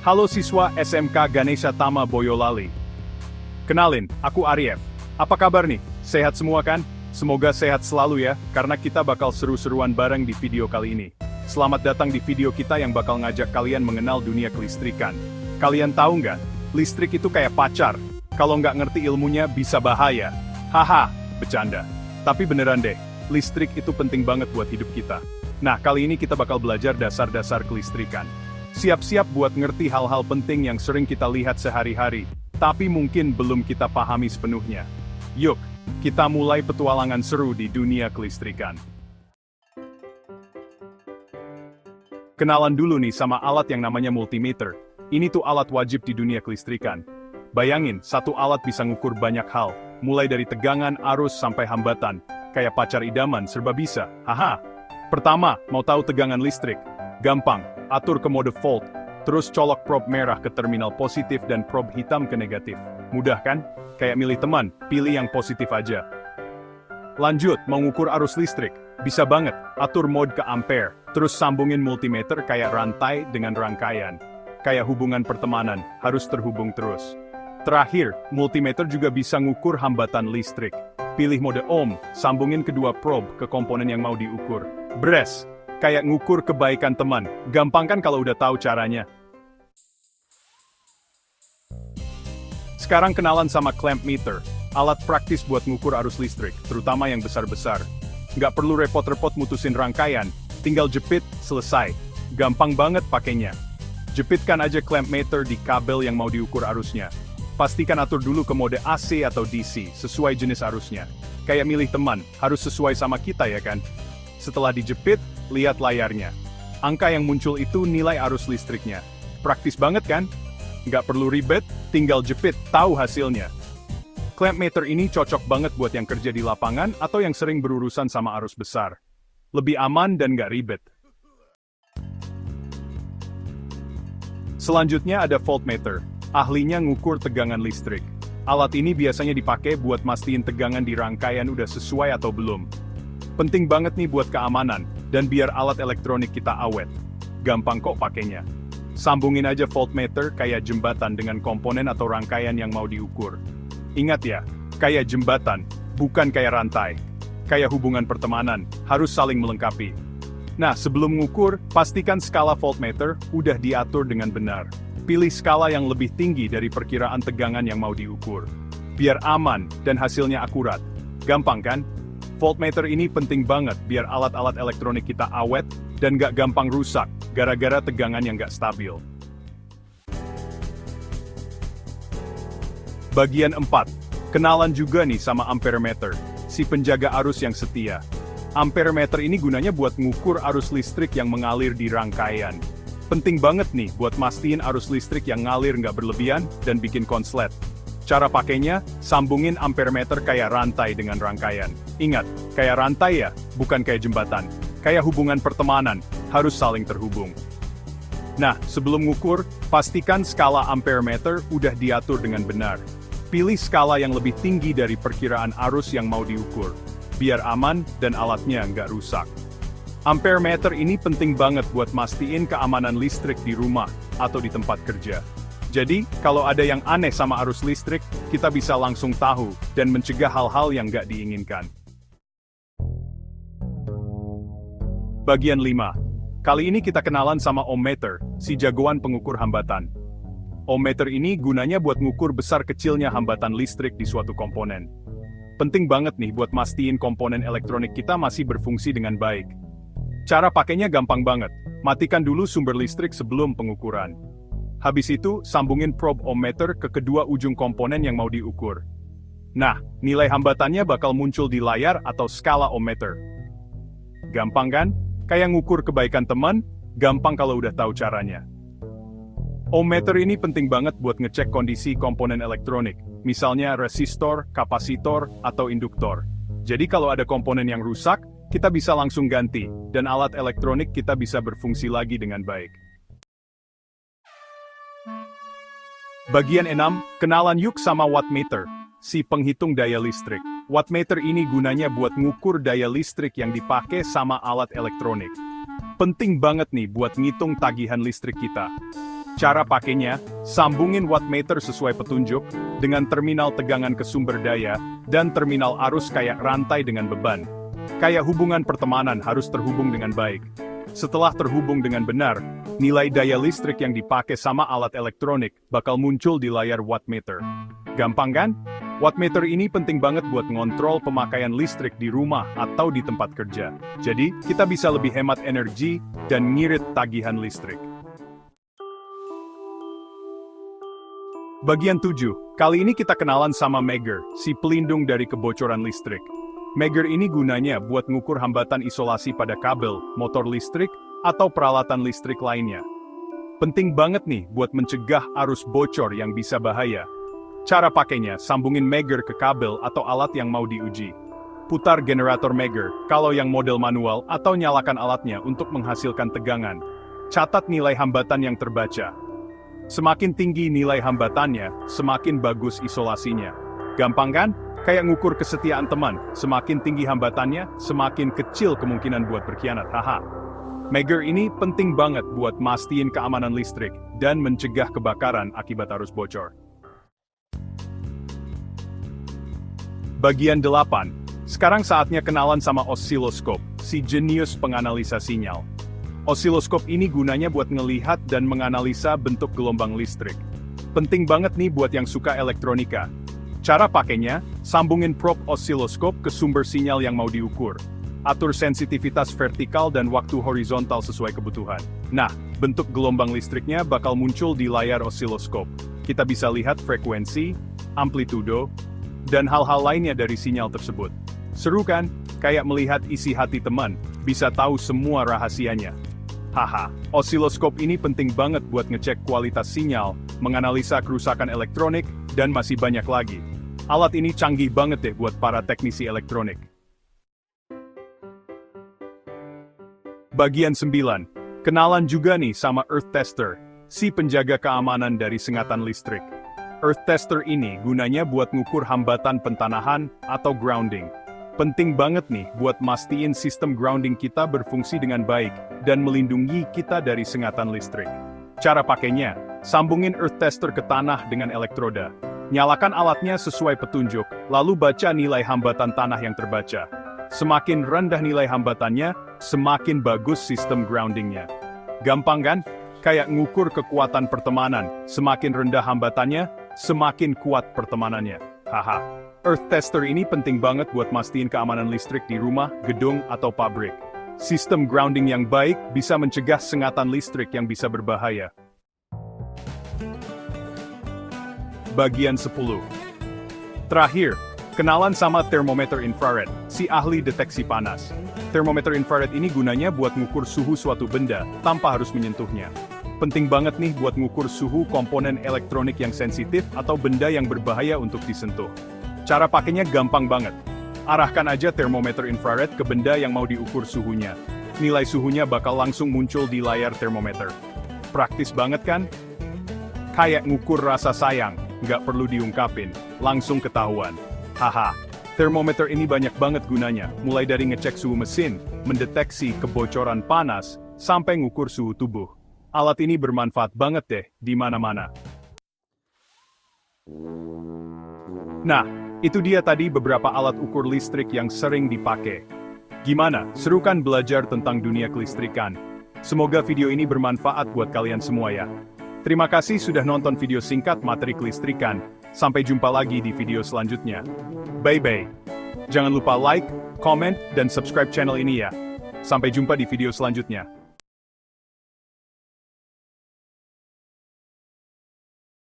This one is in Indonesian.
Halo siswa SMK Ganesha Tama Boyolali. Kenalin, aku Arif. Apa kabar nih? Sehat semua kan? Semoga sehat selalu ya, karena kita bakal seru-seruan bareng di video kali ini. Selamat datang di video kita yang bakal ngajak kalian mengenal dunia kelistrikan. Kalian tahu nggak? Listrik itu kayak pacar. Kalau nggak ngerti ilmunya bisa bahaya. Haha, bercanda. Tapi beneran deh, listrik itu penting banget buat hidup kita. Nah, kali ini kita bakal belajar dasar-dasar kelistrikan. Siap-siap buat ngerti hal-hal penting yang sering kita lihat sehari-hari, tapi mungkin belum kita pahami sepenuhnya. Yuk, kita mulai petualangan seru di dunia kelistrikan. Kenalan dulu nih sama alat yang namanya multimeter. Ini tuh alat wajib di dunia kelistrikan. Bayangin, satu alat bisa ngukur banyak hal, mulai dari tegangan, arus, sampai hambatan. Kayak pacar idaman, serba bisa. Haha. Pertama, mau tahu tegangan listrik? Gampang, atur ke mode volt, terus colok probe merah ke terminal positif dan probe hitam ke negatif. Mudah kan? Kayak milih teman, pilih yang positif aja. Lanjut, mau ngukur arus listrik? Bisa banget, atur mode ke ampere, terus sambungin multimeter kayak rantai dengan rangkaian. Kayak hubungan pertemanan, harus terhubung terus. Terakhir, multimeter juga bisa ngukur hambatan listrik. Pilih mode ohm, sambungin kedua probe ke komponen yang mau diukur. Bres! Kayak ngukur kebaikan teman, gampang kan kalau udah tahu caranya. Sekarang kenalan sama clamp meter, alat praktis buat ngukur arus listrik, terutama yang besar-besar. Nggak perlu repot-repot mutusin rangkaian, tinggal jepit, selesai. Gampang banget pakainya. Jepitkan aja clamp meter di kabel yang mau diukur arusnya. Pastikan atur dulu ke mode AC atau DC, sesuai jenis arusnya. Kayak milih teman, harus sesuai sama kita ya kan? Setelah dijepit, lihat layarnya. Angka yang muncul itu nilai arus listriknya. Praktis banget kan? Nggak perlu ribet, tinggal jepit, tahu hasilnya. Clamp meter ini cocok banget buat yang kerja di lapangan atau yang sering berurusan sama arus besar. Lebih aman dan nggak ribet. Selanjutnya ada voltmeter, ahlinya ngukur tegangan listrik. Alat ini biasanya dipakai buat mastiin tegangan di rangkaian udah sesuai atau belum. Penting banget nih buat keamanan, dan biar alat elektronik kita awet. Gampang kok pakainya. Sambungin aja voltmeter kayak jembatan dengan komponen atau rangkaian yang mau diukur. Ingat ya, kayak jembatan, bukan kayak rantai. Kayak hubungan pertemanan, harus saling melengkapi. Nah, sebelum ngukur, pastikan skala voltmeter udah diatur dengan benar. Pilih skala yang lebih tinggi dari perkiraan tegangan yang mau diukur. Biar aman, dan hasilnya akurat. Gampang kan? Voltmeter ini penting banget biar alat-alat elektronik kita awet dan gak gampang rusak gara-gara tegangan yang gak stabil. Bagian 4. Kenalan juga nih sama amperemeter, si penjaga arus yang setia. Amperemeter ini gunanya buat ngukur arus listrik yang mengalir di rangkaian. Penting banget nih buat mastiin arus listrik yang ngalir gak berlebihan dan bikin konslet. Cara pakainya, sambungin amperemeter kayak rantai dengan rangkaian. Ingat, kayak rantai ya, bukan kayak jembatan. Kayak hubungan pertemanan, harus saling terhubung. Nah, sebelum ngukur, pastikan skala amperemeter udah diatur dengan benar. Pilih skala yang lebih tinggi dari perkiraan arus yang mau diukur, biar aman dan alatnya nggak rusak. Amperemeter ini penting banget buat mastiin keamanan listrik di rumah atau di tempat kerja. Jadi, kalau ada yang aneh sama arus listrik, kita bisa langsung tahu dan mencegah hal-hal yang nggak diinginkan. Bagian 5. Kali ini kita kenalan sama ohmmeter, si jagoan pengukur hambatan. Ohmmeter ini gunanya buat ngukur besar kecilnya hambatan listrik di suatu komponen. Penting banget nih buat mastiin komponen elektronik kita masih berfungsi dengan baik. Cara pakainya gampang banget, matikan dulu sumber listrik sebelum pengukuran. Habis itu, sambungin probe ohmmeter ke kedua ujung komponen yang mau diukur. Nah, nilai hambatannya bakal muncul di layar atau skala ohmmeter. Gampang kan? Kayak ngukur kebaikan teman, gampang kalau udah tahu caranya. Ohmmeter ini penting banget buat ngecek kondisi komponen elektronik, misalnya resistor, kapasitor, atau induktor. Jadi kalau ada komponen yang rusak, kita bisa langsung ganti, dan alat elektronik kita bisa berfungsi lagi dengan baik. Bagian 6, kenalan yuk sama wattmeter, si penghitung daya listrik. Wattmeter ini gunanya buat ngukur daya listrik yang dipakai sama alat elektronik. Penting banget nih buat ngitung tagihan listrik kita. Cara pakainya, sambungin wattmeter sesuai petunjuk, dengan terminal tegangan ke sumber daya, dan terminal arus kayak rantai dengan beban. Kayak hubungan pertemanan harus terhubung dengan baik. Setelah terhubung dengan benar, nilai daya listrik yang dipakai sama alat elektronik bakal muncul di layar wattmeter. Gampang kan? Wattmeter ini penting banget buat ngontrol pemakaian listrik di rumah atau di tempat kerja. Jadi, kita bisa lebih hemat energi dan ngirit tagihan listrik. Bagian 7. Kali ini kita kenalan sama Megger, si pelindung dari kebocoran listrik. Megger ini gunanya buat ngukur hambatan isolasi pada kabel, motor listrik, atau peralatan listrik lainnya. Penting banget nih buat mencegah arus bocor yang bisa bahaya. Cara pakainya, sambungin Megger ke kabel atau alat yang mau diuji. Putar generator Megger, kalau yang model manual, atau nyalakan alatnya untuk menghasilkan tegangan. Catat nilai hambatan yang terbaca. Semakin tinggi nilai hambatannya, semakin bagus isolasinya. Gampang kan? Kayak ngukur kesetiaan teman, semakin tinggi hambatannya, semakin kecil kemungkinan buat berkhianat, haha. Megger ini penting banget buat mastiin keamanan listrik, dan mencegah kebakaran akibat arus bocor. Bagian 8. Sekarang saatnya kenalan sama osiloskop, si jenius penganalisa sinyal. Osiloskop ini gunanya buat ngelihat dan menganalisa bentuk gelombang listrik. Penting banget nih buat yang suka elektronika. Cara pakainya, sambungin probe osiloskop ke sumber sinyal yang mau diukur. Atur sensitivitas vertikal dan waktu horizontal sesuai kebutuhan. Nah, bentuk gelombang listriknya bakal muncul di layar osiloskop. Kita bisa lihat frekuensi, amplitudo, dan hal-hal lainnya dari sinyal tersebut. Seru kan? Kayak melihat isi hati teman, bisa tahu semua rahasianya. Haha, osiloskop ini penting banget buat ngecek kualitas sinyal, menganalisa kerusakan elektronik, dan masih banyak lagi. Alat ini canggih banget deh buat para teknisi elektronik. Bagian 9. Kenalan juga nih sama Earth Tester, si penjaga keamanan dari sengatan listrik. Earth Tester ini gunanya buat ngukur hambatan pentanahan atau grounding. Penting banget nih buat mastiin sistem grounding kita berfungsi dengan baik dan melindungi kita dari sengatan listrik. Cara pakainya, sambungin Earth Tester ke tanah dengan elektroda. Nyalakan alatnya sesuai petunjuk, lalu baca nilai hambatan tanah yang terbaca. Semakin rendah nilai hambatannya, semakin bagus sistem groundingnya. Gampang kan? Kayak ngukur kekuatan pertemanan, semakin rendah hambatannya, semakin kuat pertemanannya. Haha. Earth Tester ini penting banget buat mastiin keamanan listrik di rumah, gedung, atau pabrik. Sistem grounding yang baik bisa mencegah sengatan listrik yang bisa berbahaya. Bagian 10. Terakhir, kenalan sama termometer infrared, si ahli deteksi panas. Termometer infrared ini gunanya buat ngukur suhu suatu benda, tanpa harus menyentuhnya. Penting banget nih buat ngukur suhu komponen elektronik yang sensitif atau benda yang berbahaya untuk disentuh. Cara pakainya gampang banget. Arahkan aja termometer infrared ke benda yang mau diukur suhunya. Nilai suhunya bakal langsung muncul di layar termometer. Praktis banget kan? Kayak ngukur rasa sayang, nggak perlu diungkapin, langsung ketahuan. Haha, termometer ini banyak banget gunanya, mulai dari ngecek suhu mesin, mendeteksi kebocoran panas, sampai ngukur suhu tubuh. Alat ini bermanfaat banget deh, di mana-mana. Nah, itu dia tadi beberapa alat ukur listrik yang sering dipakai. Gimana, seru kan belajar tentang dunia kelistrikan? Semoga video ini bermanfaat buat kalian semua ya. Terima kasih sudah nonton video singkat materi kelistrikan. Sampai jumpa lagi di video selanjutnya. Bye-bye. Jangan lupa like, comment, dan subscribe channel ini ya. Sampai jumpa di video selanjutnya.